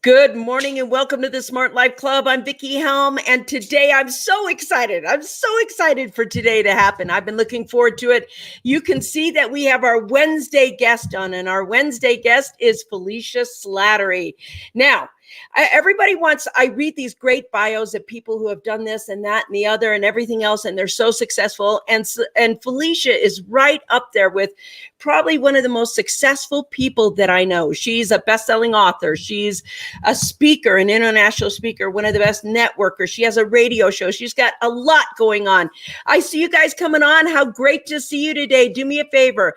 Good morning and welcome to the Smart Life Club. I'm Vicki Helm, and today I'm so excited. I'm so excited for today to happen. I've been looking forward to it. You can see that we have our Wednesday guest on, and our Wednesday guest is Felicia Slattery. Now, I read these great bios of people who have done this and that and the other and everything else, and they're so successful. And Felicia is right up there with probably one of the most successful people that I know. She's a best-selling author. She's a speaker, an international speaker, one of the best networkers. She has a radio show. She's got a lot going on. I see you guys coming on. How great to see you today. Do me a favor.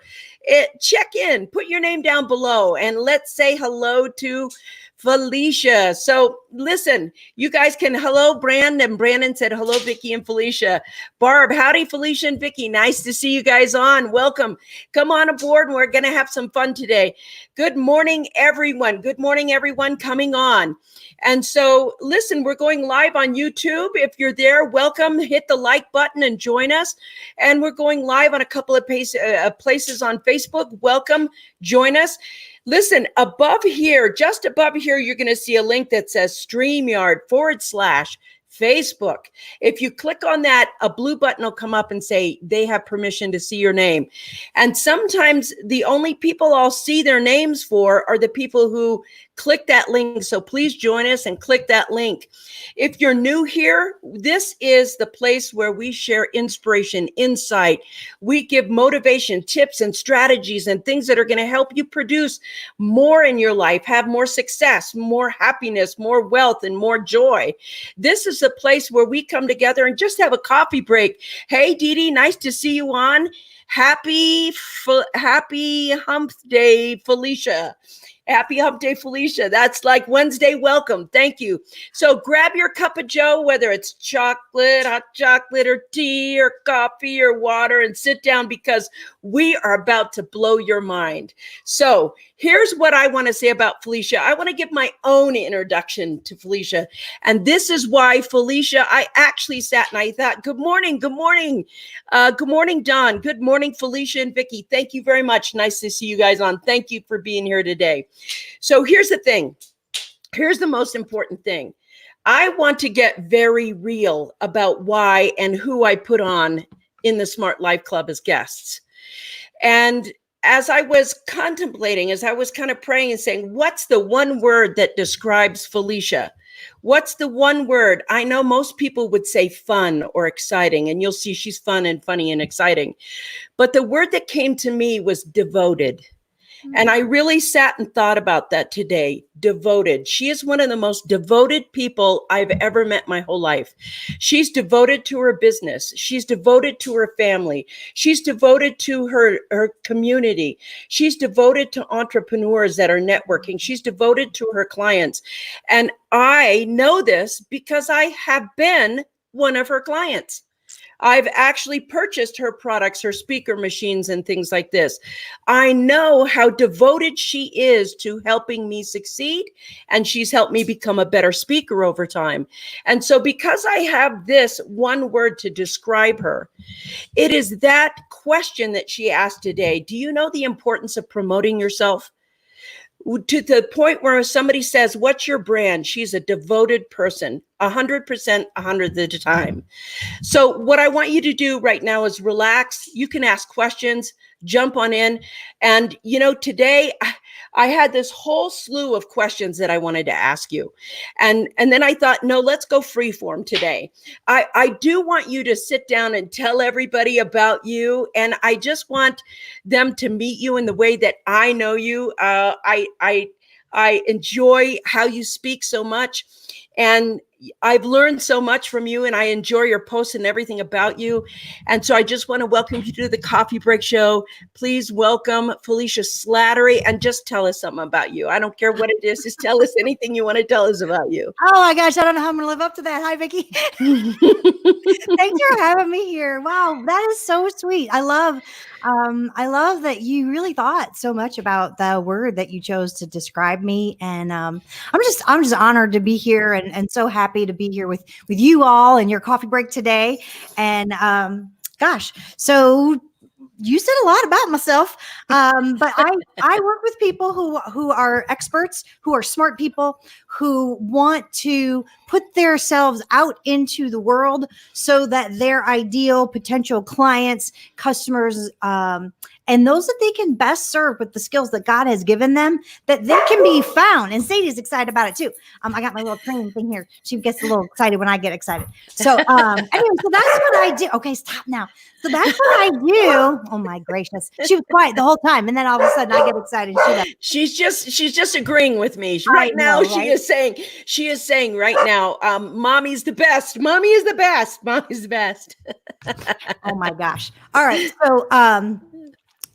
Check in, put your name down below, and let's say hello to Felicia. So listen, you guys can hello Brandon. Brandon said hello, Vicki and Felicia. Barb, howdy, Felicia and Vicki. Nice to see you guys on. Welcome. Come on aboard and we're going to have some fun today. Good morning, everyone. Good morning, everyone coming on. And so listen, we're going live on YouTube. If you're there, welcome. Hit the like button and join us. And we're going live on a couple of places on Facebook. Welcome. Join us. Listen, above here, just above here, you're going to see a link that says StreamYard/Facebook. If you click on that, a blue button will come up and say they have permission to see your name. And sometimes the only people I'll see their names for are the people who click that link. So please join us and click that link. If you're new here, this is the place where we share inspiration, insight. We give motivation, tips, and strategies and things that are going to help you produce more in your life, have more success, more happiness, more wealth, and more joy. This is the place where we come together and just have a coffee break. Hey, Dee Dee, nice to see you on. Happy Hump Day, Felicia. Happy Hump Day, Felicia. That's like Wednesday welcome. Thank you. So grab your cup of joe, whether it's chocolate, hot chocolate, or tea, or coffee, or water, and sit down because we are about to blow your mind. So here's what I want to say about Felicia. I want to give my own introduction to Felicia. And this is why Felicia, I actually sat and I thought, good morning, good morning. Good morning, Don. Good morning, Felicia and Vicki. Thank you very much. Nice to see you guys on. Thank you for being here today. So here's the thing. Here's the most important thing. I want to get very real about why and who I put on in the Smart Life Club as guests. And as I was contemplating, as I was kind of praying and saying, what's the one word that describes Felicia? What's the one word? I know most people would say fun or exciting, and you'll see she's fun and funny and exciting. But the word that came to me was devoted. And I really sat and thought about that today. Devoted. She is one of the most devoted people I've ever met my whole life. She's devoted to her business. She's devoted to her family. She's devoted to her community. She's devoted to entrepreneurs that are networking. She's devoted to her clients. And I know this because I have been one of her clients. I've actually purchased her products, her speaker machines, and things like this. I know how devoted she is to helping me succeed, and she's helped me become a better speaker over time. And so because I have this one word to describe her, it is that question that she asked today. Do you know the importance of promoting yourself? To the point where somebody says, what's your brand? She's a devoted person, 100%, 100 of the time. So what I want you to do right now is relax. You can ask questions, jump on in. And, you know, today I had this whole slew of questions that I wanted to ask you. And then I thought, no, let's go freeform today. I do want you to sit down and tell everybody about you. And I just want them to meet you in the way that I know you. I enjoy how you speak so much. And I've learned so much from you, and I enjoy your posts and everything about you. And so I just want to welcome you to the Coffee Break Show. Please welcome Felicia Slattery and just tell us something about you. I don't care what it is. Just tell us anything you want to tell us about you. Oh my gosh, I don't know how I'm going to live up to that. Hi, Vicki. Thanks for having me here. Wow, that is so sweet. I love that you really thought so much about the word that you chose to describe me, and I'm just honored to be here, and so happy to be here with you all and your coffee break today. And gosh, so you said a lot about myself. But I work with people who are experts, who are smart people, who want to put themselves out into the world so that their ideal potential clients, customers, and those that they can best serve with the skills that God has given them, that they can be found. And Sadie's excited about it too. I got my little training thing here. She gets a little excited when I get excited. So anyway, so that's what I do. Okay, stop now. So that's what I do. Oh my gracious. She was quiet the whole time. And then all of a sudden I get excited. She's just agreeing with me. Right now, right? she is saying right now, mommy's the best. Mommy is the best. Mommy's the best. Oh my gosh. All right. So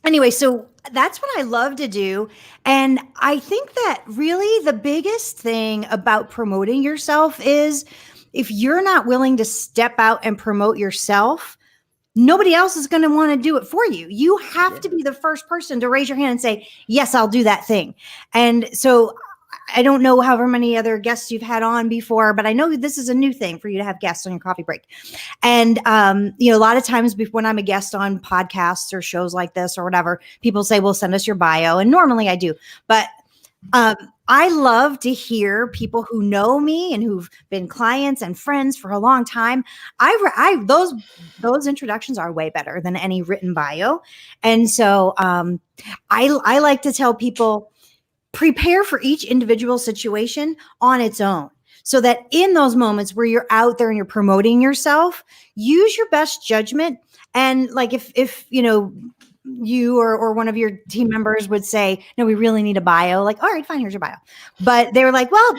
anyway, so that's what I love to do. And I think that really the biggest thing about promoting yourself is if you're not willing to step out and promote yourself, nobody else is going to want to do it for you. You have to be the first person to raise your hand and say, yes, I'll do that thing. And so I don't know however many other guests you've had on before, but I know this is a new thing for you to have guests on your coffee break. And, a lot of times when I'm a guest on podcasts or shows like this or whatever, people say, well, send us your bio. And normally I do, but I love to hear people who know me and who've been clients and friends for a long time. Those introductions are way better than any written bio. And so I like to tell people, prepare for each individual situation on its own, so that in those moments where you're out there and you're promoting yourself, use your best judgment. And like if you or one of your team members would say, no, we really need a bio. Like, all right, fine, here's your bio. But they were like, well,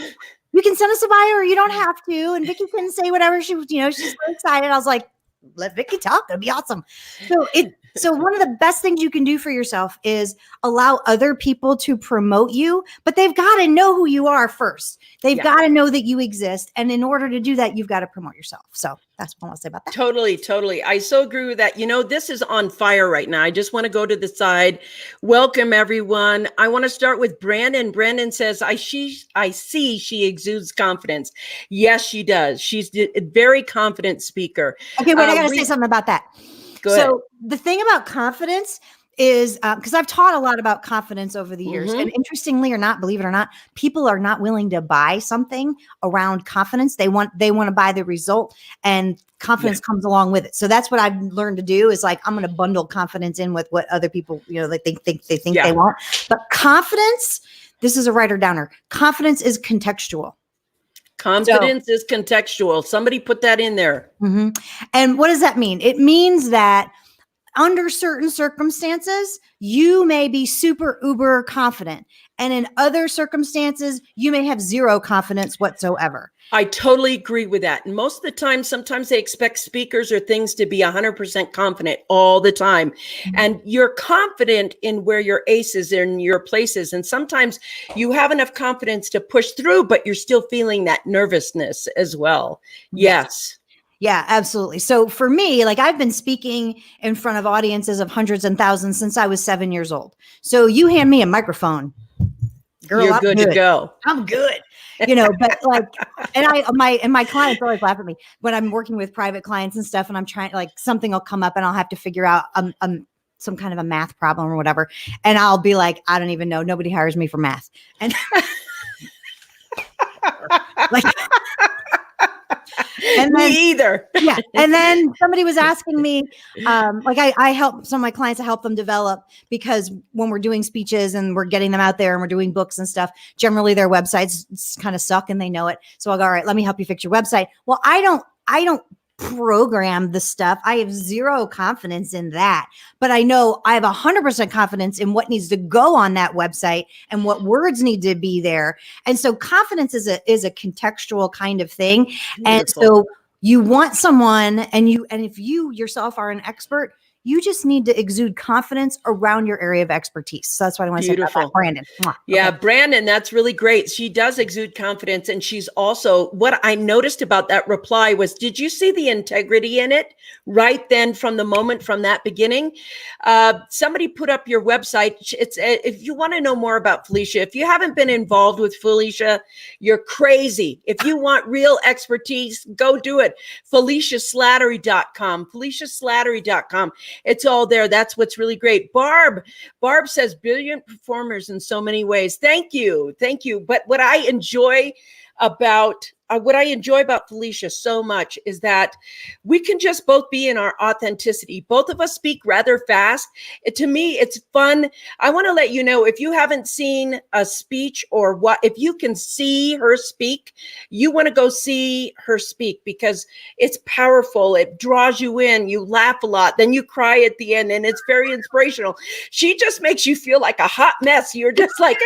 you can send us a bio or you don't have to. And Vicki can say whatever she's so excited. I was like, let Vicki talk. It'll be awesome. So one of the best things you can do for yourself is allow other people to promote you, but they've got to know who you are first. They've got to know that you exist. And in order to do that, you've got to promote yourself. So that's what I want to say about that. Totally. I so agree with that. This is on fire right now. I just want to go to the side. Welcome, everyone. I want to start with Brandon. Brandon says, I see she exudes confidence. Yes, she does. She's a very confident speaker. Okay, wait, I got to say something about that. Go ahead. So the thing about confidence is because I've taught a lot about confidence over the years. And interestingly or not, believe it or not, people are not willing to buy something around confidence. They want to buy the result, and confidence comes along with it. So that's what I've learned to do is like, I'm going to bundle confidence in with what other people, they think they want. But confidence, this is a writer downer. Confidence is contextual. Confidence is contextual. Somebody put that in there. And what does that mean? It means that under certain circumstances, you may be super uber confident. And in other circumstances, you may have zero confidence whatsoever. I totally agree with that. And most of the time, sometimes they expect speakers or things to be 100% confident all the time. And you're confident in where your ace is in your places. And sometimes you have enough confidence to push through, but you're still feeling that nervousness as well. Yes. Yeah, absolutely. So for me, like I've been speaking in front of audiences of hundreds and thousands since I was 7 years old. So you hand me a microphone, girl, you're good to go. I'm good. But like, and my clients always laugh at me when I'm working with private clients and stuff. And I'm trying, like, something will come up and I'll have to figure out some kind of a math problem or whatever. And I'll be like, I don't even know. Nobody hires me for math. And like, and then, me either. Yeah. And then somebody was asking me, I help some of my clients, I help them develop, because when we're doing speeches and we're getting them out there and we're doing books and stuff, generally their websites kind of suck and they know it. So I'll go, all right, let me help you fix your website. Well, I don't program the stuff. I have zero confidence in that, but I know I have 100% confidence in what needs to go on that website and what words need to be there. And so confidence is a contextual kind of thing. Beautiful. And so you want someone, and if you yourself are an expert, you just need to exude confidence around your area of expertise. So that's what I want to say about that, Brandon. Yeah, okay. Brandon, that's really great. She does exude confidence. And she's also, what I noticed about that reply was, did you see the integrity in it right then from that beginning? Somebody put up your website. It's if you want to know more about Felicia, if you haven't been involved with Felicia, you're crazy. If you want real expertise, go do it. FeliciaSlattery.com, FeliciaSlattery.com. It's all there. That's what's really great. Barb says brilliant performers in so many ways. Thank you. Thank you. But what I enjoy about Felicia so much is that we can just both be in our authenticity. Both of us speak rather fast. To me, it's fun. I want to let you know, if you haven't seen a speech if you can see her speak, you want to go see her speak because it's powerful. It draws you in. You laugh a lot. Then you cry at the end and it's very inspirational. She just makes you feel like a hot mess. You're just like,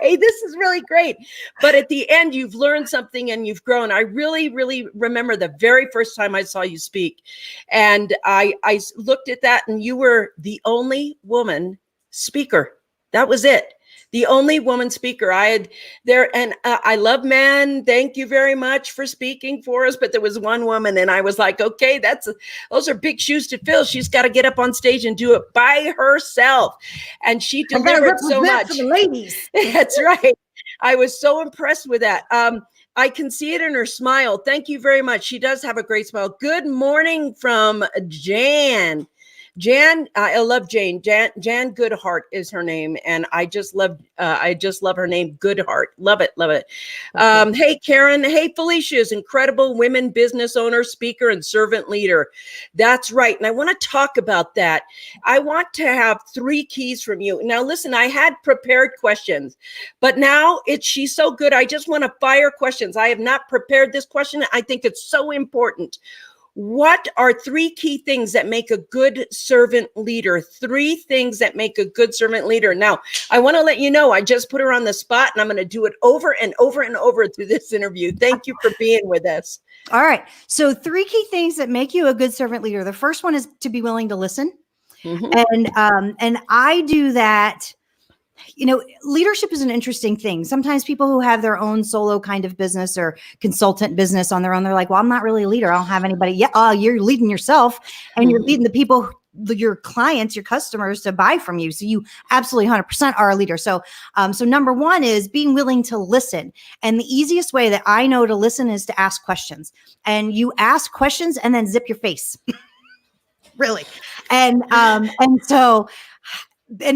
hey, this is really great. But at the end, you've learned something and you've grown. I really, really remember the very first time I saw you speak. And I looked at that and you were the only woman speaker. That was it. The only woman speaker I had there. And I love men. Thank you very much for speaking for us. But there was one woman and I was like, okay, those are big shoes to fill. She's got to get up on stage and do it by herself. And she delivered so much. For the ladies. That's right. I was so impressed with that. I can see it in her smile. Thank you very much. She does have a great smile. Good morning from Jan. Jan, I love Jane. Jan Goodheart is her name, and I just love her name, Goodheart. Love it, love it. Hey, Karen. Hey, Felicia is incredible women business owner, speaker, and servant leader. That's right, and I want to talk about that. I want to have 3 keys from you. Now, listen, I had prepared questions, but now she's so good. I just want to fire questions. I have not prepared this question. I think it's so important. What are 3 key things that make a good servant leader? 3 things that make a good servant leader. Now, I want to let you know, I just put her on the spot and I'm going to do it over and over and over through this interview. Thank you for being with us. All right. So 3 key things that make you a good servant leader. The first one is to be willing to listen. Mm-hmm. And I do that. You know, leadership is an interesting thing. Sometimes people who have their own solo kind of business or consultant business on their own, they're like, well, I'm not really a leader. I don't have anybody. Yeah, you're leading yourself and you're leading the people, your clients, your customers to buy from you. So you absolutely 100% are a leader. So number 1 is being willing to listen. And the easiest way that I know to listen is to ask questions. And you ask questions and then zip your face. Really. And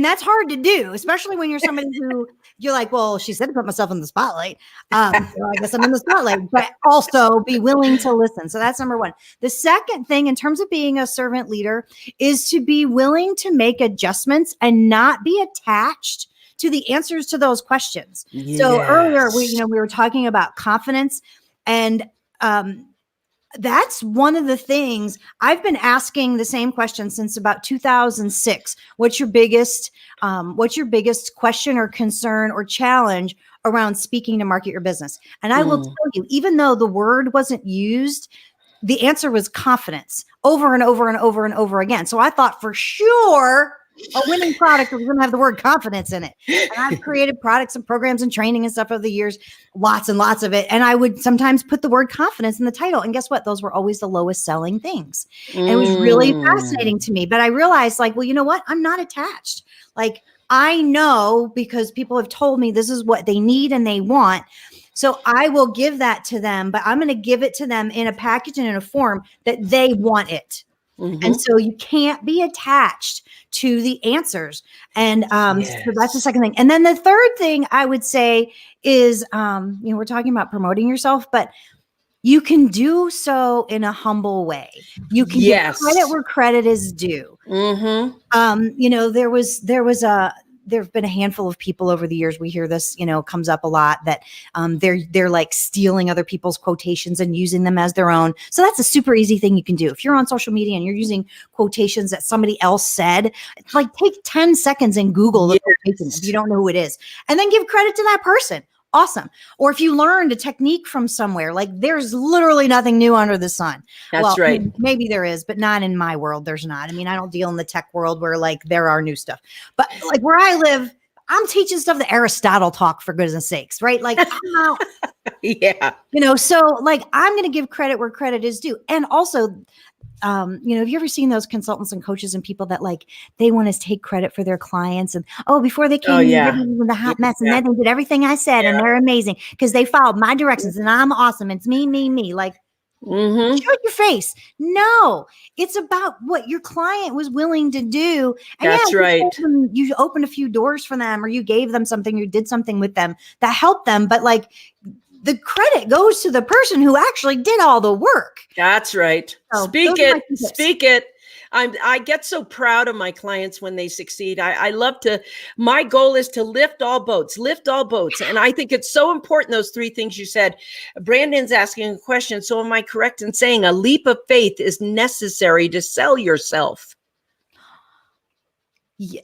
that's hard to do, especially when you're somebody who you're like, well, she said to put myself in the spotlight. So I guess I'm in the spotlight, but also be willing to listen. So that's number 1. The second thing in terms of being a servant leader is to be willing to make adjustments and not be attached to the answers to those questions. Yes. So earlier we were talking about confidence, and that's one of the things I've been asking the same question since about 2006. What's your biggest question or concern or challenge around speaking to market your business? And I will tell you, even though the word wasn't used, the answer was confidence over and over and over and over again. So I thought for sure a winning product was going to have the word confidence in it. And I've created products and programs and training and stuff over the years, lots and lots of it. And I would sometimes put the word confidence in the title. And guess what? Those were always the lowest selling things. And it was really fascinating to me. But I realized, like, well, you know what? I'm not attached. Like, I know because people have told me this is what they need and they want. So I will give that to them, but I'm going to give it to them in a package and in a form that they want it. And so you can't be attached to the answers. And so that's the second thing. And then the third thing I would say is, we're talking about promoting yourself, but you can do so in a humble way. You can give credit where credit is due. There've been a handful of people over the years. We hear this, comes up a lot, that they're like stealing other people's quotations and using them as their own. So that's a super easy thing you can do. If you're on social media and you're using quotations that somebody else said, like take 10 seconds and Google the quotations if you don't know who it is, and then give credit to that person. Awesome. Or if you learned a technique from somewhere, like there's literally nothing new under the sun. That's right. Maybe there is, but not in my world. There's not. I mean, I don't deal in the tech world where like there are new stuff, but like where I live, I'm teaching stuff that Aristotle taught, for goodness sakes, right? Like, I'm not, so like, I'm going to give credit where credit is due. And also, have you ever seen those consultants and coaches and people that like, they want to take credit for their clients and, before they came, they were the hot mess and then they did everything I said and they're amazing because they followed my directions and I'm awesome. It's me. Like, Show your face. No, it's about what your client was willing to do. And That's right. You opened a few doors for them, or you gave them something, you did something with them that helped them. But like, the credit goes to the person who actually did all the work. That's right. So Speak it. Speak it. I get so proud of my clients when they succeed. I love to, my goal is to lift all boats. And I think it's so important, those three things you said. Brandon's asking a question. So am I correct in saying a leap of faith is necessary to sell yourself?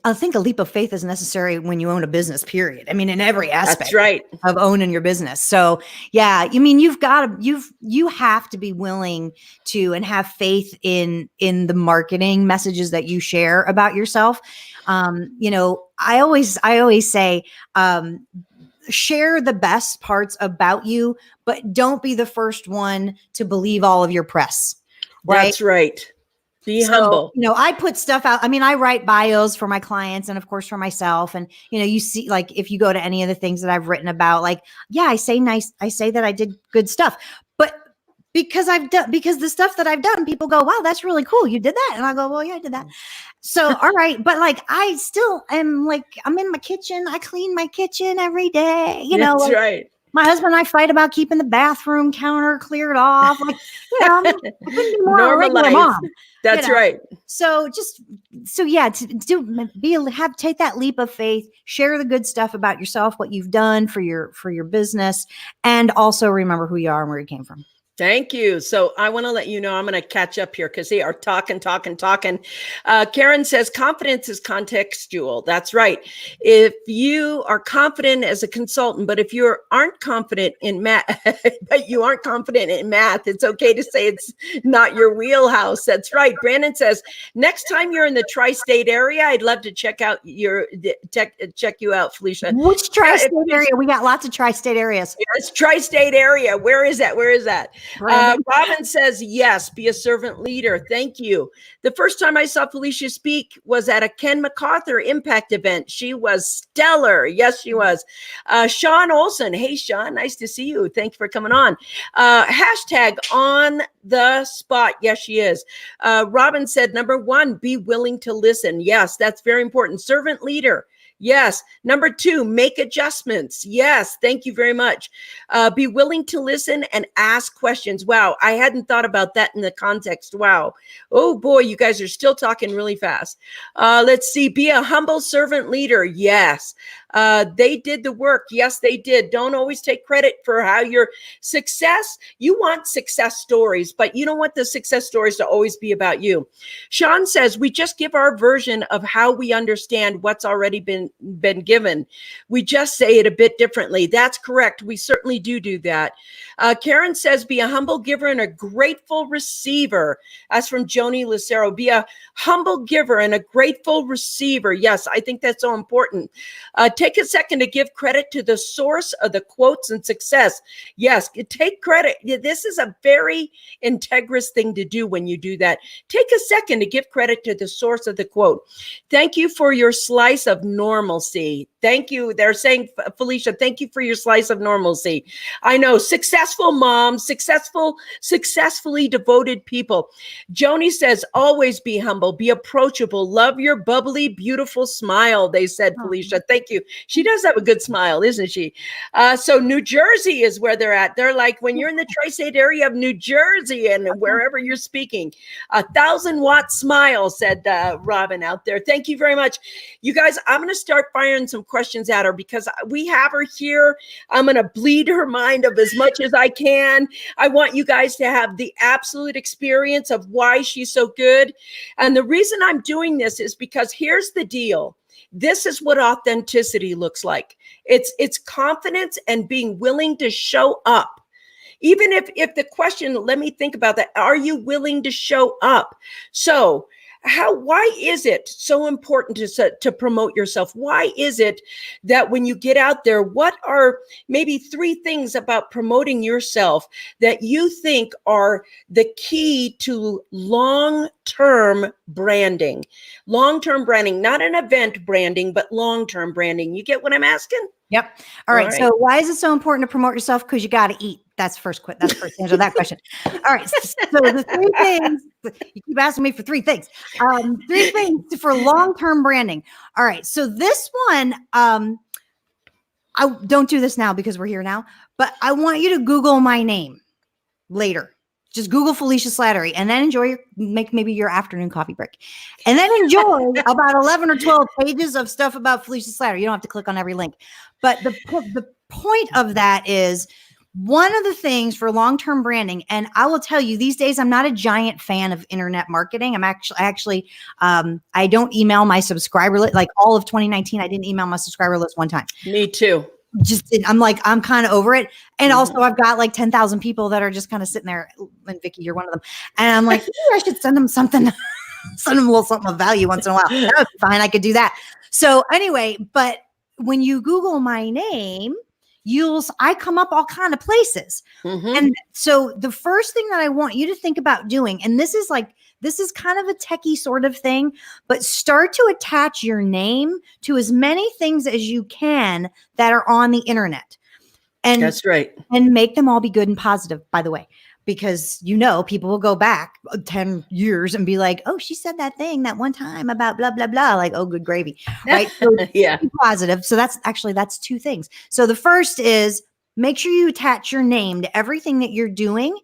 I think a leap of faith is necessary when you own a business, period. I mean, in every aspect. That's right. Of owning your business. So yeah, I mean, you have to be willing to, and have faith in the marketing messages that you share about yourself. You know, I always say, share the best parts about you, but don't be the first one to believe all of your press. Right? That's right. Be humble. You know, I put stuff out. I mean, I write bios for my clients and of course for myself. And, you know, you see, like, if you go to any of the things that I've written about, like, yeah, I say that I did good stuff, but because the stuff that I've done, people go, wow, that's really cool. You did that. And I go, well, yeah, I did that. So, all right. But like, I still am like, I'm in my kitchen. I clean my kitchen every day. You know, that's right. My husband and I fight about keeping the bathroom counter cleared off. Like, you know, I couldn't be more normal life. Mom. That's right. So yeah, take that leap of faith, share the good stuff about yourself, what you've done for your business, and also remember who you are and where you came from. Thank you. So I want to let you know, I'm going to catch up here because they are talking. Karen says confidence is contextual. That's right. If you are confident as a consultant, but if you aren't confident in math, it's okay to say it's not your wheelhouse. That's right. Brandon says, next time you're in the tri-state area, I'd love to check you out, Felicia. Which tri-state area? We got lots of tri-state areas. Yes, tri-state area. Where is that? Robin says, yes, be a servant leader. Thank you. The first time I saw Felicia speak was at a Ken MacArthur Impact event. She was stellar. Yes, she was. Sean Olson. Hey, Sean, nice to see you. Thank you for coming on. Hashtag on the spot. Yes, she is. Robin said, number one, be willing to listen. Yes, that's very important. Servant leader. Yes. Number two, make adjustments. Yes. Thank you very much. Be willing to listen and ask questions. Wow. I hadn't thought about that in the context. Wow. Oh boy, you guys are still talking really fast. Let's see. Be a humble servant leader. Yes. They did the work. Yes, they did. Don't always take credit for how your success. You want success stories, but you don't want the success stories to always be about you. Sean says, we just give our version of how we understand what's already been given. We just say it a bit differently. That's correct. We certainly do that. Karen says, be a humble giver and a grateful receiver. That's from Joni Lucero. Be a humble giver and a grateful receiver. Yes, I think that's so important. Take a second to give credit to the source of the quotes and success. Yes, take credit. This is a very integrous thing to do when you do that. Take a second to give credit to the source of the quote. Thank you for your slice of normalcy. Thank you. They're saying, Felicia, thank you for your slice of normalcy. I know, successful moms, successfully devoted people. Joni says, always be humble, be approachable, love your bubbly, beautiful smile. They said, Felicia, thank you. She does have a good smile, isn't she? So New Jersey is where they're at. They're like, when you're in the tri-state area of New Jersey and wherever you're speaking, 1,000-watt smile, said Robin out there. Thank you very much. You guys, I'm going to start firing some questions at her because we have her here. I'm going to bleed her mind of as much as I can. I want you guys to have the absolute experience of why she's so good. And the reason I'm doing this is because here's the deal. This is what authenticity looks like. It's confidence and being willing to show up. Even if the question, let me think about that. Are you willing to show up? So why is it so important to promote yourself? Why is it that when you get out there, what are maybe 3 things about promoting yourself that you think are the key to long-term branding? Long-term branding, not an event branding, but long-term branding. You get what I'm asking? Yep. All right. So why is it so important to promote yourself? Because you got to eat. That's first answer to that question. All right. So the three things, you keep asking me for three things. Three things for long-term branding. All right. So this one, I don't do this now because we're here now, but I want you to Google my name later. Just Google Felicia Slattery and then make maybe your afternoon coffee break. And then enjoy about 11 or 12 pages of stuff about Felicia Slattery. You don't have to click on every link. But the point of that is one of the things for long-term branding. And I will tell you these days, I'm not a giant fan of internet marketing. I'm actually, I don't email my subscriber list. Like all of 2019, I didn't email my subscriber list one time. Me too. I'm kind of over it. And also I've got like 10,000 people that are just kind of sitting there. And Vicky, you're one of them. And I'm like, I should send them something, send them a little something of value once in a while. That would be fine. I could do that. So anyway, but when you Google my name, I come up all kind of places. And so the first thing that I want you to think about doing, and this is kind of a techie sort of thing, but start to attach your name to as many things as you can that are on the internet. And that's right. And make them all be good and positive, by the way, because people will go back 10 years and be like, oh, she said that thing that one time about blah, blah, blah. Like, oh, good gravy. Right. So yeah. Be positive. So that's two things. So the first is make sure you attach your name to everything that you're doing.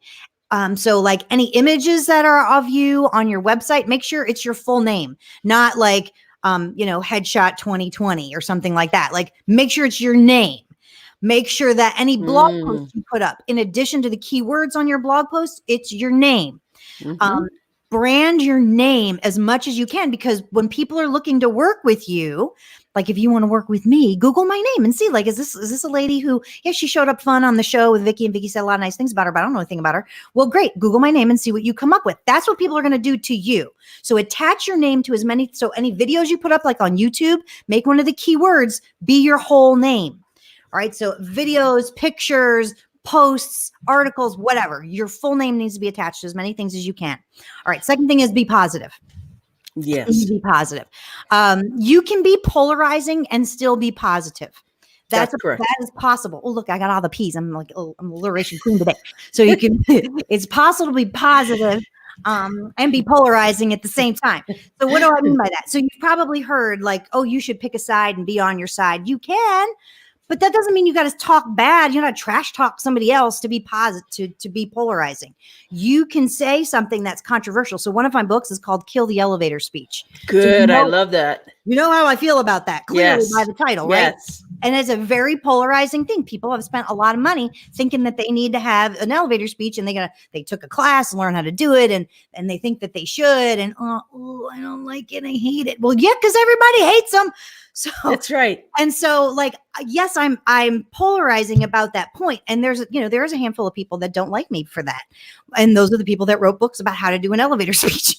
So like any images that are of you on your website, make sure it's your full name, not like, headshot 2020 or something like that. Like make sure it's your name. Make sure that any blog post you put up, in addition to the keywords on your blog post, it's your name. Brand your name as much as you can, because when people are looking to work with you, like if you want to work with me, Google my name and see, like, is this a lady who, she showed up fun on the show with Vicky, and Vicky said a lot of nice things about her, but I don't know anything about her. Well, great. Google my name and see what you come up with. That's what people are going to do to you. So attach your name to so any videos you put up, like on YouTube, make one of the keywords be your whole name. All right. So videos, pictures, posts, articles, whatever, your full name needs to be attached to as many things as you can. All right. Second thing is be positive. Yes. Be positive. You can be polarizing and still be positive. That's correct. That is possible. Oh, look, I got all the P's. I'm like, I'm alliteration queen today. So you can, it's possible to be positive and be polarizing at the same time. So what do I mean by that? So you've probably heard like, oh, you should pick a side and be on your side. You can. But that doesn't mean you got to talk bad. You got to trash talk somebody else to be positive, to be polarizing. You can say something that's controversial. So one of my books is called Kill the Elevator Speech. Good. So I love that. You know how I feel about that clearly by the title, right? Yes. And it's a very polarizing thing. People have spent a lot of money thinking that they need to have an elevator speech, and they took a class and learn how to do it, and they think that they should. And oh, I don't like it. I hate it. Well, yeah, because everybody hates them. So that's right. And so, like, yes, I'm polarizing about that point. And there's a handful of people that don't like me for that, and those are the people that wrote books about how to do an elevator speech.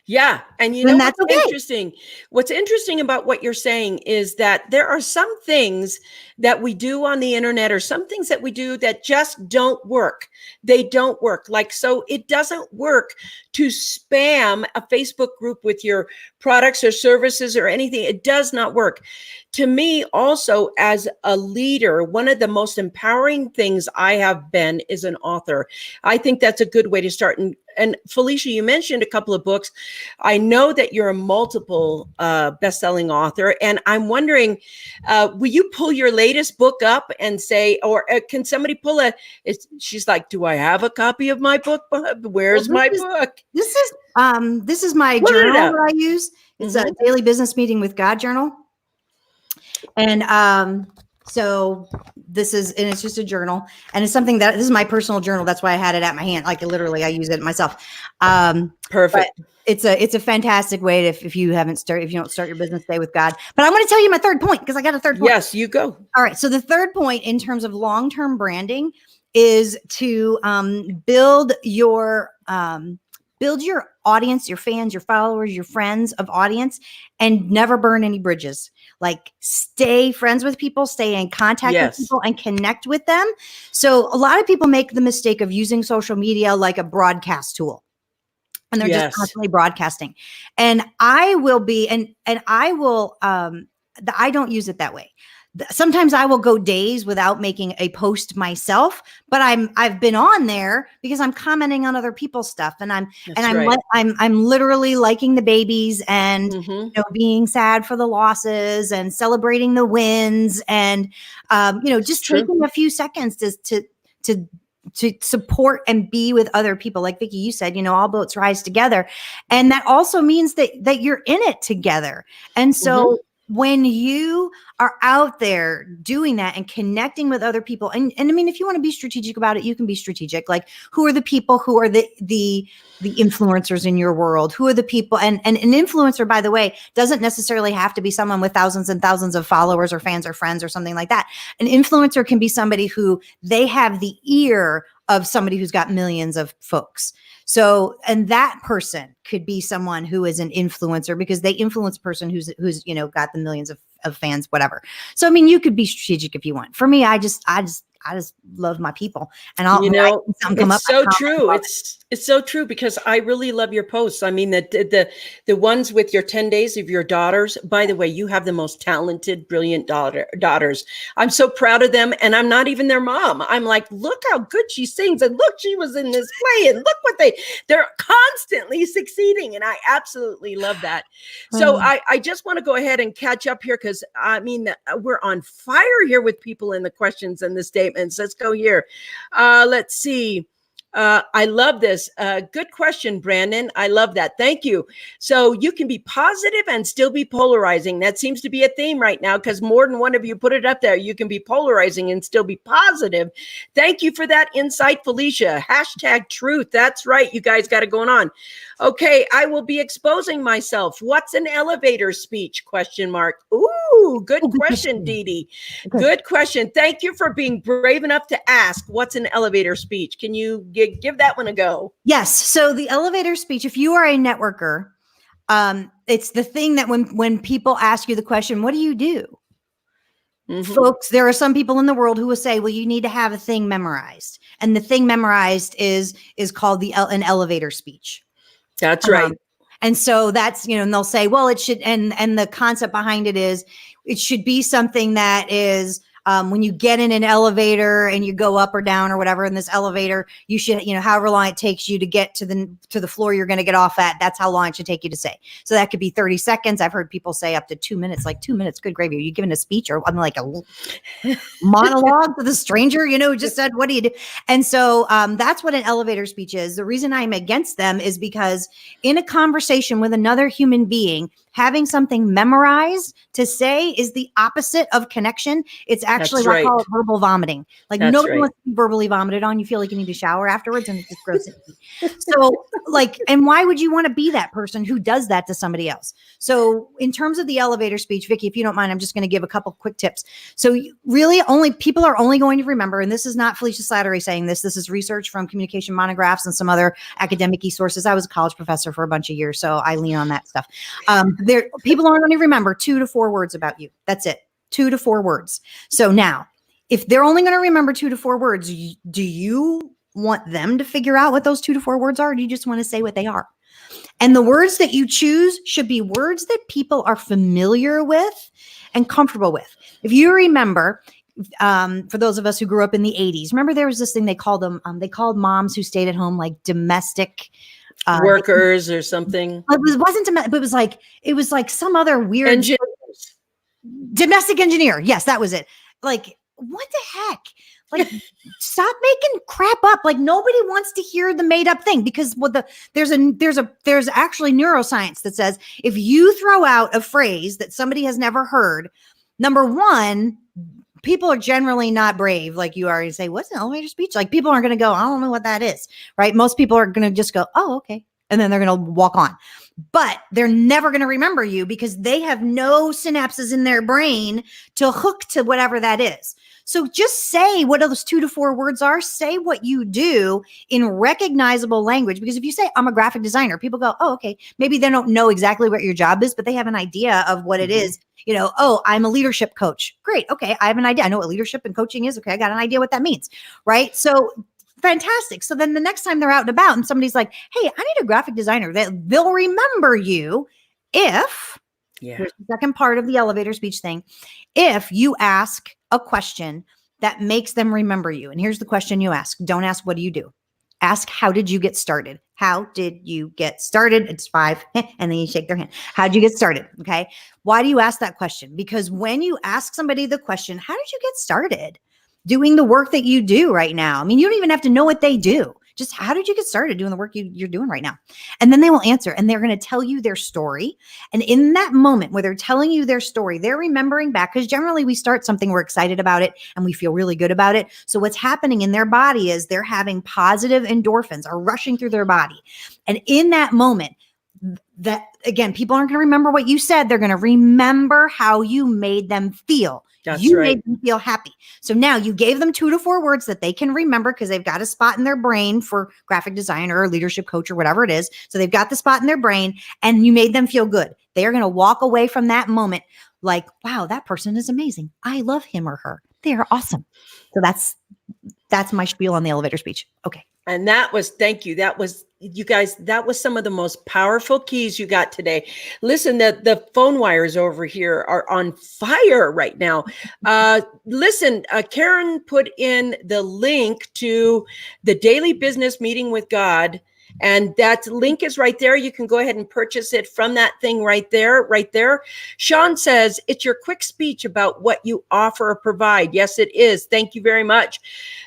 Yeah. And that's what's okay. interesting? What's interesting about what you're saying is that there are some things that we do on the internet, or some things that we do that just don't work. They don't work. Like, so it doesn't work to spam a Facebook group with your products or services or anything. It does not work. To me, also, as a leader, one of the most empowering things I have been is an author. I think that's a good way to start. And Felicia, you mentioned a couple of books. I know that you're a multiple best-selling author, and I'm wondering, will you pull your latest book up and say, or can somebody pull she's like, do I have a copy of my book? Where's my book? This is my journal that I use. It's a daily business meeting with God journal. And so it's just a journal, and it's something this is my personal journal. That's why I had it at my hand. Like literally I use it myself. Perfect. It's a fantastic way if you don't start your business day with God. But I want to tell you my third point, because I got a third point. Yes, you go. All right. So the third point in terms of long-term branding is to build your audience, your fans, your followers, your friends of audience, and never burn any bridges. Like stay friends with people, stay in contact with people, and connect with them. So a lot of people make the mistake of using social media like a broadcast tool. And they're just constantly broadcasting. And I will be, I don't use it that way. sometimes I will go days without making a post myself, but I've been on there because I'm commenting on other people's stuff, and I'm literally liking the babies and being sad for the losses and celebrating the wins, and just taking a few seconds to support and be with other people. Like Vicki, you said, all boats rise together. And that also means that you're in it together. And so when you are out there doing that and connecting with other people, and I mean, if you want to be strategic about it, you can be strategic. Like, who are the people who are the influencers in your world? Who are the people? And an influencer, by the way, doesn't necessarily have to be someone with thousands and thousands of followers or fans or friends or something like that. An influencer can be somebody who they have the ear of somebody who's got millions of folks. So, and that person could be someone who is an influencer because they influence a person who's got the millions of fans, whatever. So, I mean, you could be strategic if you want. For me, I just love my people, and it's so true. It's so true, because I really love your posts. I mean, the ones with your 10 days of your daughters, by the way, you have the most talented, brilliant daughters. I'm so proud of them. And I'm not even their mom. I'm like, look how good she sings. And look, she was in this play, and look what they're constantly succeeding. And I absolutely love that. So I just want to go ahead and catch up here, because I mean, we're on fire here with people in the questions and the statements. Let's go here. Let's see. I love this. Good question, Brandon. I love that. Thank you. So you can be positive and still be polarizing. That seems to be a theme right now, because more than one of you put it up there. You can be polarizing and still be positive. Thank you for that insight, Felicia. Hashtag truth. That's right. You guys got it going on. Okay. I will be exposing myself. What's an elevator speech? Question mark. Ooh, good question, Dee Dee. Good question. Thank you for being brave enough to ask. What's an elevator speech? Can you give that one a go? Yes. So the elevator speech, if you are a networker, it's the thing that when people ask you the question, what do you do? Folks, there are some people in the world who will say, well, you need to have a thing memorized. And the thing memorized is called an elevator speech. That's right. And so that's, and they'll say, well, it should, and the concept behind it is, it should be something that is, when you get in an elevator and you go up or down or whatever in this elevator, you should, however long it takes you to get to the floor you're going to get off at, that's how long it should take you to say. So that could be 30 seconds. I've heard people say up to 2 minutes, like 2 minutes, good gravy. Are you giving a speech, or I'm like a monologue to the stranger, just said, what do you do? And so that's what an elevator speech is. The reason I'm against them is because in a conversation with another human being, having something memorized to say is the opposite of connection. It's actually what I call it verbal vomiting. Like, nobody wants to be verbally vomited on. You feel like you need to shower afterwards, and it's just gross. So and why would you want to be that person who does that to somebody else? So in terms of the elevator speech, Vicki, if you don't mind, I'm just going to give a couple quick tips. So really people are only going to remember, and this is not Felicia Slattery saying this is research from communication monographs and some other academic sources. I was a college professor for a bunch of years, so I lean on that stuff. People aren't going to remember 2 to 4 words about you. That's it. 2 to 4 words. So now, if they're only going to remember 2 to 4 words, do you want them to figure out what those 2 to 4 words are? Or do you just want to say what they are? And the words that you choose should be words that people are familiar with and comfortable with. If you remember, for those of us who grew up in the 80s, remember there was this thing they called moms who stayed at home, like domestic workers or something. It wasn't domestic, but it was like some other weird engineers. Domestic engineer. Yes, that was it. Like, what the heck? Like, stop making crap up. Like, nobody wants to hear the made up thing, because there's actually neuroscience that says if you throw out a phrase that somebody has never heard, number one, people are generally not brave like you are to say, what's an elevator speech? Like, people aren't going to go, I don't know what that is, right? Most people are going to just go, oh, okay. And then they're going to walk on. But they're never going to remember you because they have no synapses in their brain to hook to whatever that is. So just say what those 2 to 4 words are. Say what you do in recognizable language. Because if you say, I'm a graphic designer, people go, oh, okay. Maybe they don't know exactly what your job is, but they have an idea of what it is. Oh, I'm a leadership coach. Great. Okay. I have an idea. I know what leadership and coaching is. Okay. I got an idea what that means. Right. So fantastic. So then the next time they're out and about and somebody's like, hey, I need a graphic designer, they'll remember you if Yeah. Here's the second part of the elevator speech thing. If you ask a question that makes them remember you, and here's the question you ask. Don't ask, what do you do? Ask, how did you get started? How did you get started? It's 5. And then you shake their hand. How'd you get started? Okay. Why do you ask that question? Because when you ask somebody the question, how did you get started doing the work that you do right now? I mean, you don't even have to know what they do. Just how did you get started doing the work you're doing right now? And then they will answer, and they're going to tell you their story. And in that moment where they're telling you their story, they're remembering back, because generally we start something, we're excited about it, and we feel really good about it. So what's happening in their body is they're having positive endorphins are rushing through their body. And in that moment, that again, people aren't going to remember what you said. They're going to remember how you made them feel. That's You right. made them feel happy. So now you gave them 2 to 4 words that they can remember, because they've got a spot in their brain for graphic designer or leadership coach or whatever it is. So they've got the spot in their brain, and you made them feel good. They are going to walk away from that moment like, wow, that person is amazing. I love him or her. They are awesome. So that's my spiel on the elevator speech. Okay. And that was, thank you. That was, you guys, that was some of the most powerful keys you got today. Listen, the phone wires over here are on fire right now. Listen, Karen put in the link to the Daily Business Meeting with God. And that link is right there. You can go ahead and purchase it from that thing right there, right there. Sean says, it's your quick speech about what you offer or provide. Yes, it is. Thank you very much.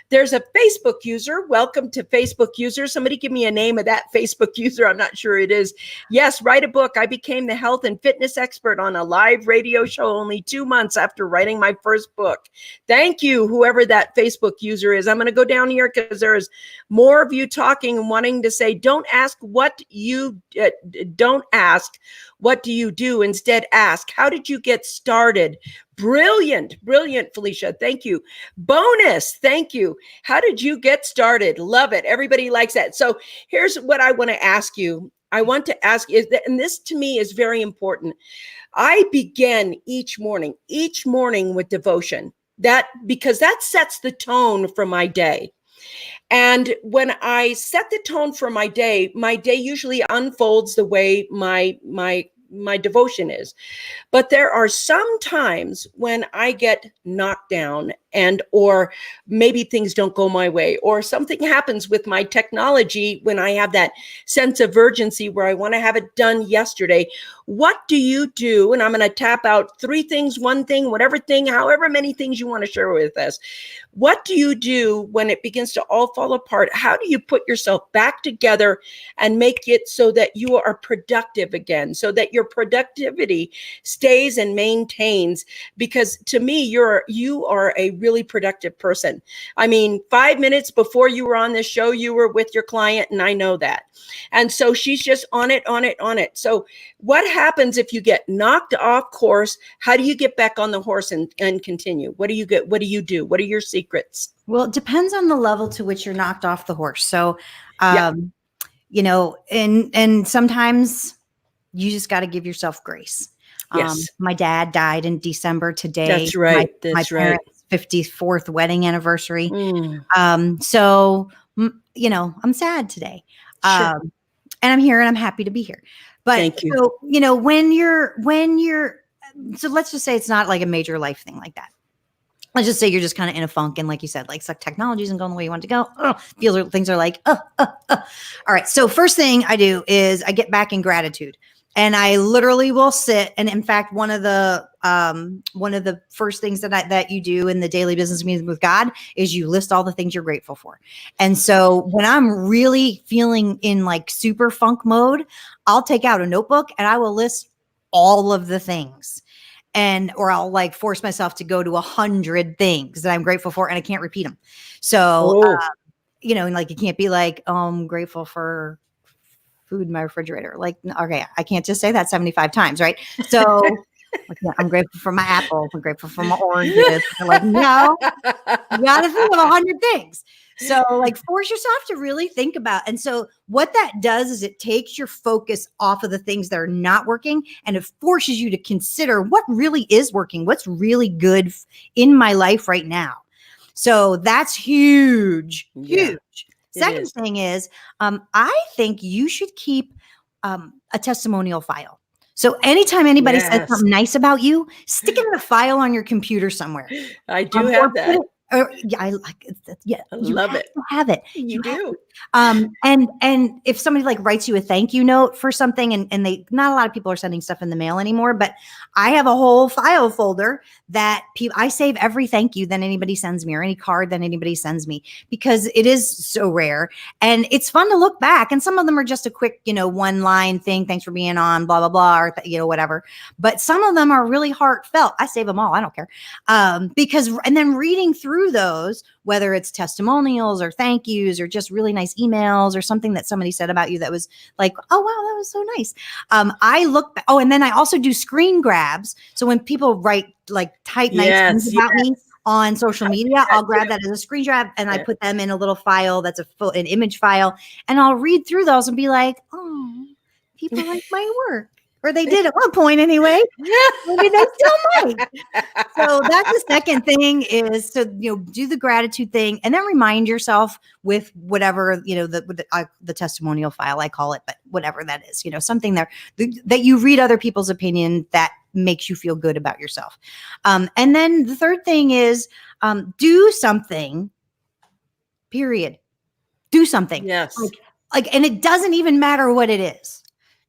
There's a Facebook user. Welcome to Facebook user. Somebody give me a name of that Facebook user. I'm not sure it is. Yes, write a book. I became the health and fitness expert on a live radio show only 2 months after writing my first book. Thank you, whoever that Facebook user is. I'm going to go down here because there is more of you talking and wanting to say, don't ask what you don't ask, what do you do? Instead, ask, how did you get started? Brilliant, brilliant, Felicia. Thank you. Bonus. Thank you. How did you get started? Love it. Everybody likes that. So here's what I want to ask you. I want to ask is that, and this to me is very important. I begin each morning with devotion. That because that sets the tone for my day. And when I set the tone for my day usually unfolds the way my devotion is. But there are some times when I get knocked down and or maybe things don't go my way, or something happens with my technology when I have that sense of urgency where I want to have it done yesterday. What do you do? And I'm going to tap out 3 things, 1 thing, whatever thing, however many things you want to share with us. What do you do when it begins to all fall apart? How do you put yourself back together and make it so that you are productive again, so that your productivity stays and maintains? Because to me, you are a really productive person. I mean, 5 minutes before you were on this show, you were with your client, and I know that. And so she's just on it. So what happens if you get knocked off course? How do you get back on the horse and continue? What do you get? What do you do? What are your secrets? Well, it depends on the level to which you're knocked off the horse. So, Yeah. you know, and sometimes you just got to give yourself grace. Yes. My dad died in December today. That's right. My That's right. parents' 54th wedding anniversary. Mm. So, you know, I'm sad today. Sure. And I'm here and I'm happy to be here. But Thank you. so, you know, so let's just say it's not like a major life thing like that. Let's just say you're just kind of in a funk. And like you said, like technology isn't going the way you want it to go. Things are like, All right. So first thing I do is I get back in gratitude. And I literally will sit. And in fact, one of the first things that you do in the daily business meeting with God is you list all the things you're grateful for. And so when I'm really feeling in like super funk mode, I'll take out a notebook and I will list all of the things. Or I'll like force myself to go to 100 things that I'm grateful for, and I can't repeat them. So, you know, and like, you can't be like, I'm grateful for food in my refrigerator. Like, okay, I can't just say that 75 times, right? So I'm grateful for my apples. I'm grateful for my oranges. Like, no, you got to think of 100 things. So like force yourself to really think about. And so what that does is it takes your focus off of the things that are not working, and it forces you to consider what really is working, what's really good in my life right now. So that's huge, huge. Second thing is, I think you should keep a testimonial file. So anytime anybody says Yes. something nice about you, stick it in a file on your computer somewhere. I do Or have put that. it, or, yeah, I like it. Yeah, I you love have it. to have it. You have do. to. And if somebody like writes you a thank you note for something, and they, not a lot of people are sending stuff in the mail anymore, but I have a whole file folder that I save every thank you that anybody sends me, or any card that anybody sends me, because it is so rare and it's fun to look back. And some of them are just a quick, one line thing. Thanks for being on, blah, blah, blah, or whatever. But some of them are really heartfelt. I save them all. I don't care. And then reading through those, whether it's testimonials or thank yous or just really nice emails or something that somebody said about you that was like, oh, wow, that was so nice. I look, and then I also do screen grabs. So when people write, like, type nice things about me on social media, I'll grab that as a screen grab and I put them in a little file that's an image file, and I'll read through those and be like, oh, people like my work. Or they did at one point anyway. Maybe they still might. So that's the second thing, is to do the gratitude thing, and then remind yourself with whatever the testimonial file, I call it, but whatever that is, something there that you read other people's opinion that makes you feel good about yourself. And then the third thing is do something. Period. Do something. Yes. And it doesn't even matter what it is.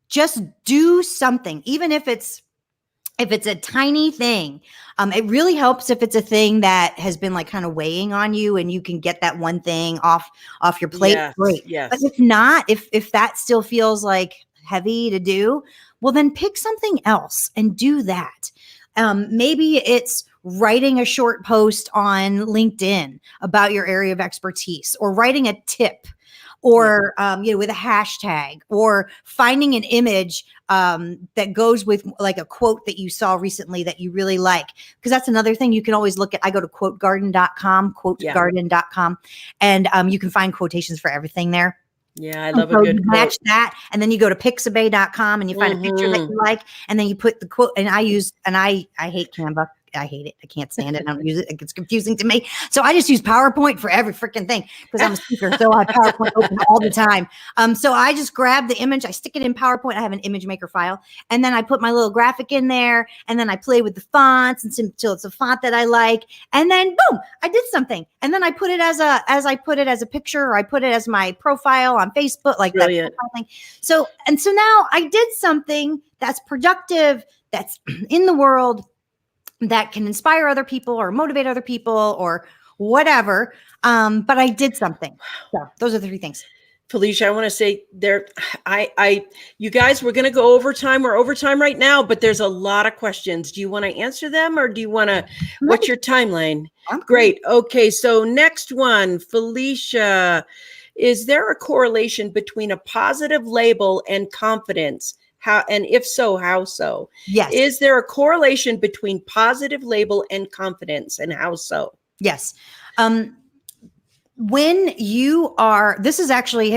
Just do something, even if it's a tiny thing. It really helps if it's a thing that has been like kind of weighing on you and you can get that one thing off your plate. Yes, great. yes. But if not, if that still feels like heavy to do, well, then pick something else and do that. Maybe it's writing a short post on LinkedIn about your area of expertise, or writing a tip, or with a hashtag, or finding an image that goes with like a quote that you saw recently that you really like. Because that's another thing you can always look at. I go to quotegarden.com, and you can find quotations for everythking there. Yeah, I love a good quote. Match that, and then you go to pixabay.com and you find a picture that you like, and then you put the quote. And I hate Canva. I hate it. I can't stand it. I don't use it. It gets confusing to me. So I just use PowerPoint for every freaking thing, because I'm a speaker. So I have PowerPoint open all the time. So I just grab the image, I stick it in PowerPoint. I have an image maker file, and then I put my little graphic in there, and then I play with the fonts until it's a font that I like. And then boom, I did something. And then I put it as a picture, or I put it as my profile on Facebook, like that thing. So now I did something that's productive, that's in the world, that can inspire other people or motivate other people or whatever. But I did something. So those are the three things. Felicia, I want to say you guys, we're going to go overtime. We're overtime right now, but there's a lot of questions. Do you want to answer them, or do you want to, what's your timeline? Great. Okay. So next one, Felicia, is there a correlation between a positive label and confidence? How, and if so, how so? Yes. Is there a correlation between positive label and confidence, and how so? Yes. When you are, this is actually,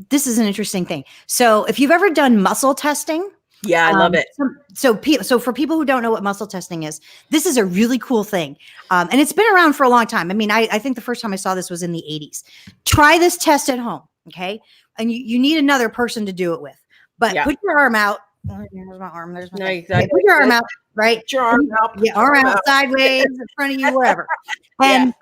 this is an interesting thing. So if you've ever done muscle testing. Yeah, I love it. So for people who don't know what muscle testing is, this is a really cool thing. And it's been around for a long time. I mean, I think the first time I saw this was in the 80s. Try this test at home. Okay. And you need another person to do it with, but put your arm out. Oh, there's my arm. There's my no, exactly. Put your arm out, right? Put your arm out. Yeah, arm out, sideways, in front of you, wherever. And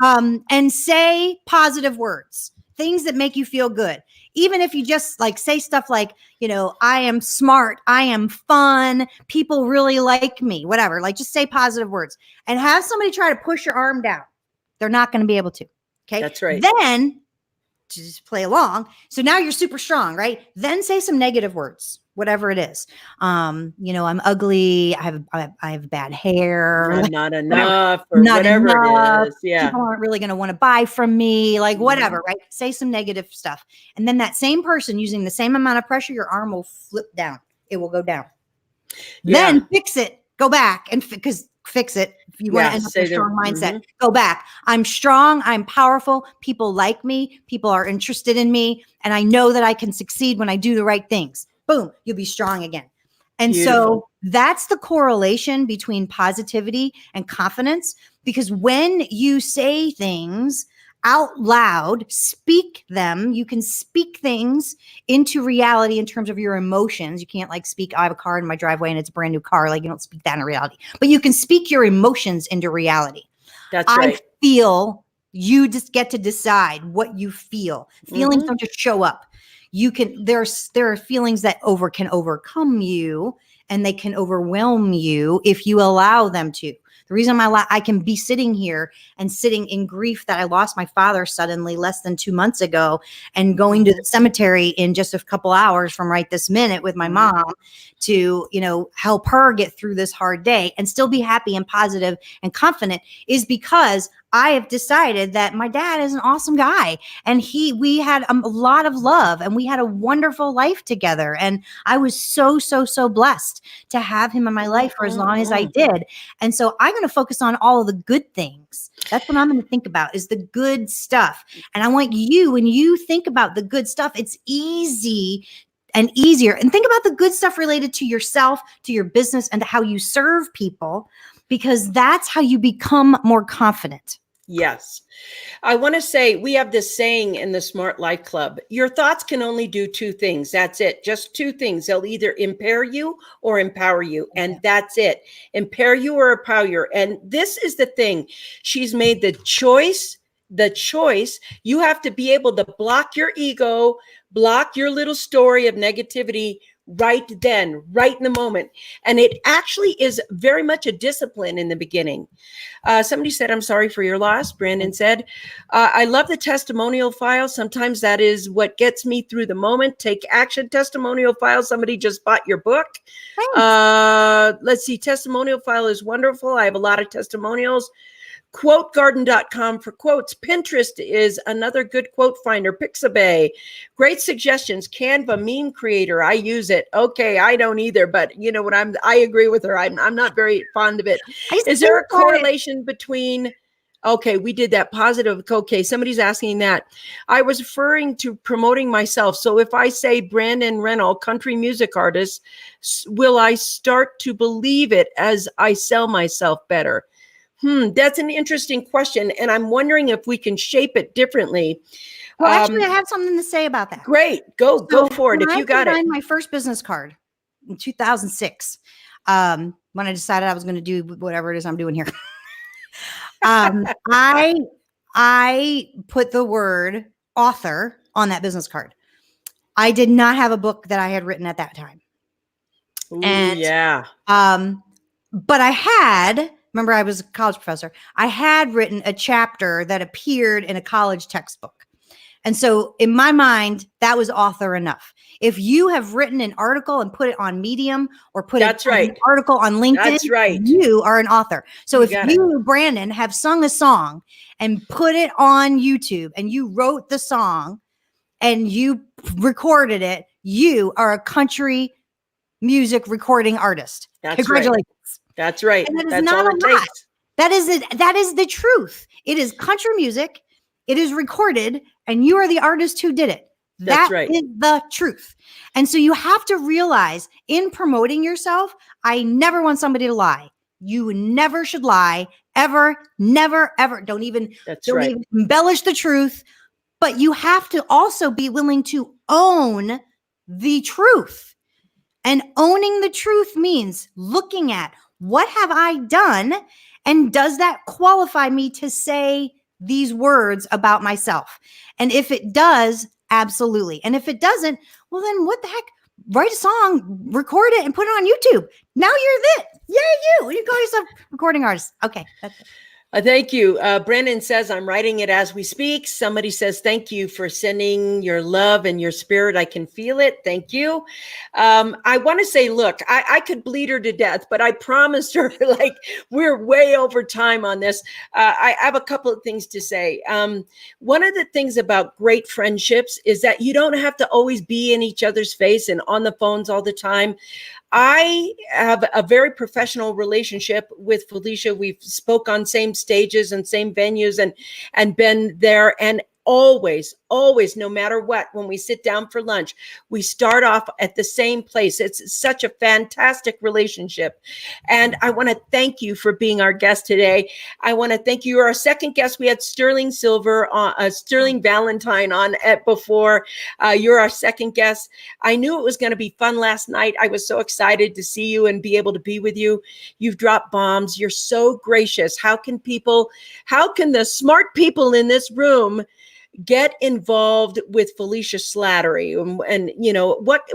say positive words, things that make you feel good. Even if you just like say stuff like, I am smart, I am fun, people really like me, whatever. Like, just say positive words and have somebody try to push your arm down. They're not going to be able to. Okay. That's right. Then just play along. So now you're super strong, right? Then say some negative words, whatever it is. I'm ugly. I have bad hair. Not enough, or whatever it is. Yeah. People aren't really going to want to buy from me, like whatever, right? Say some negative stuff. And then that same person, using the same amount of pressure, your arm will flip down. It will go down. Yeah. Then fix it. Go back and fix it. If you want to end up in a strong mindset, go back. I'm strong. I'm powerful. People like me. People are interested in me. And I know that I can succeed when I do the right things. Boom, you'll be strong again. And so that's the correlation between positivity and confidence, because when you say things out loud, speak them. You can speak things into reality in terms of your emotions. You can't like speak, I have a car in my driveway and it's a brand new car. Like you don't speak that in reality, but you can speak your emotions into reality. That's right. I feel, you just get to decide what you feel. Feelings don't just show up. You can, there are feelings that can overcome you, and they can overwhelm you if you allow them to. The reason I can be sitting here and sitting in grief that I lost my father suddenly less than 2 months ago, and going to the cemetery in just a couple hours from right this minute with my mom to, help her get through this hard day and still be happy and positive and confident, is because I have decided that my dad is an awesome guy, and we had a lot of love, and we had a wonderful life together. And I was so, so, so blessed to have him in my life for as long as I did. And so I'm going to focus on all of the good things. That's what I'm going to think about, is the good stuff. And I want you, when you think about the good stuff, it's easy and easier. And think about the good stuff related to yourself, to your business, and to how you serve people, because that's how you become more confident. Yes. I want to say, we have this saying in the Smart Life Club: your thoughts can only do two things. That's it. Just two things. They'll either impair you or empower you. And that's it. Impair you or empower you. And this is the thing. She's made the choice. You have to be able to block your ego, block your little story of negativity right then, right in the moment. And it actually is very much a discipline in the beginning. Somebody said, I'm sorry for your loss. Brandon said, I love the testimonial file. Sometimes that is what gets me through the moment. Take action. Testimonial file. Somebody just bought your book. Let's see. Testimonial file is wonderful. I have a lot of testimonials. Quotegarden.com for quotes. Pinterest is another good quote finder. Pixabay, great suggestions. Canva, meme creator, I use it. Okay, I don't either, but you know what? I agree with her. I'm not very fond of it. Is there a correlation between? Okay, we did that positive. Okay, somebody's asking that. I was referring to promoting myself. So if I say Brandon Reynolds, country music artist, will I start to believe it as I sell myself better? That's an interesting question. And I'm wondering if we can shape it differently. Well, actually, I have something to say about that. Great. Go for it. If you got it. When I designed my first business card in 2006, when I decided I was going to do whatever it is I'm doing here, I put the word author on that business card. I did not have a book that I had written at that time. But I had, remember, I was a college professor. I had written a chapter that appeared in a college textbook. And so in my mind, that was author enough. If you have written an article and put it on Medium or put an article on LinkedIn, you are an author. So if you, Brandon, have sung a song and put it on YouTube, and you wrote the song and you recorded it, you are a country music recording artist. Congratulations. That's right. And that's all it takes. That is it. That is the truth. It is country music. It is recorded, and you are the artist who did it. That is the truth. And so you have to realize, in promoting yourself, I never want somebody to lie. You never should lie, ever, never, ever. Don't even embellish the truth. But you have to also be willing to own the truth. And owning the truth means looking at, what have I done? And does that qualify me to say these words about myself? And if it does, absolutely. And if it doesn't, well, then what the heck? Write a song, record it, and put it on YouTube. Now you're it. Yeah, you call yourself recording artist. Okay, that's it. Thank you. Brandon says, I'm writing it as we speak. Somebody says, thank you for sending your love and your spirit. I can feel it. Thank you. I want to say, look, I could bleed her to death, but I promised her, like, we're way over time on this. I have a couple of things to say. One of the things about great friendships is that you don't have to always be in each other's face and on the phones all the time. I have a very professional relationship with Felicia. We've spoke on same stages and same venues and been there. And always, always, no matter what, when we sit down for lunch, we start off at the same place. It's such a fantastic relationship. And I want to thank you for being our guest today. I want to thank you. You're our second guest. We had Sterling Valentine on before. You're our second guest. I knew it was going to be fun last night. I was so excited to see you and be able to be with you. You've dropped bombs. You're so gracious. How can the smart people in this room get involved with Felicia Slattery? And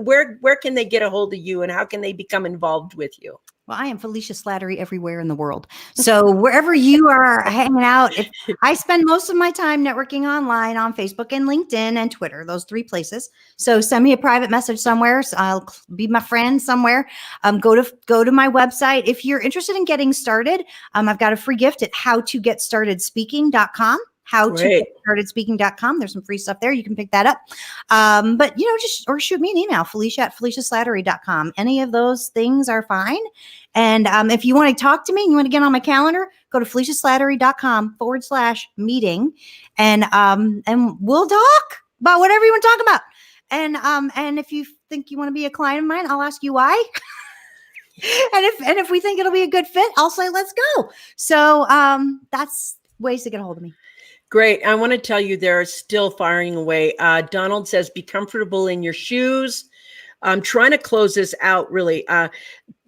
where can they get a hold of you, and how can they become involved with you? Well, I am Felicia Slattery everywhere in the world. So wherever you are hanging out, I spend most of my time networking online on Facebook and LinkedIn and Twitter, those 3 places. So send me a private message somewhere. So I'll be my friend somewhere. Go to my website. If you're interested in getting started, I've got a free gift at howtogetstartedspeaking.com. howtogetstartedspeaking.com. There's some free stuff there. You can pick that up. But or shoot me an email, Felicia@FeliciaSlattery.com. Any of those things are fine. And if you want to talk to me and you want to get on my calendar, go to FeliciaSlattery.com/meeting. And we'll talk about whatever you want to talk about. And if you think you want to be a client of mine, I'll ask you why. and if we think it'll be a good fit, I'll say, let's go. So that's ways to get a hold of me. Great. I want to tell you, they're still firing away. Donald says, be comfortable in your shoes. I'm trying to close this out, really.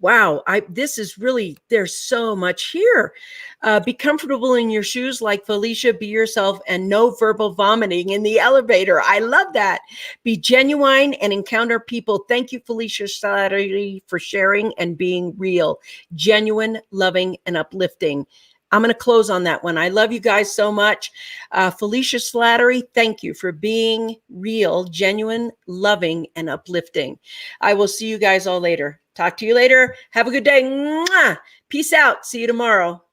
Wow. This is really, there's so much here. Be comfortable in your shoes like Felicia, be yourself, and no verbal vomiting in the elevator. I love that. Be genuine and encounter people. Thank you, Felicia Slattery, for sharing and being real, genuine, loving, and uplifting. I'm going to close on that one. I love you guys so much. Felicia Slattery, thank you for being real, genuine, loving, and uplifting. I will see you guys all later. Talk to you later. Have a good day. Mwah! Peace out. See you tomorrow.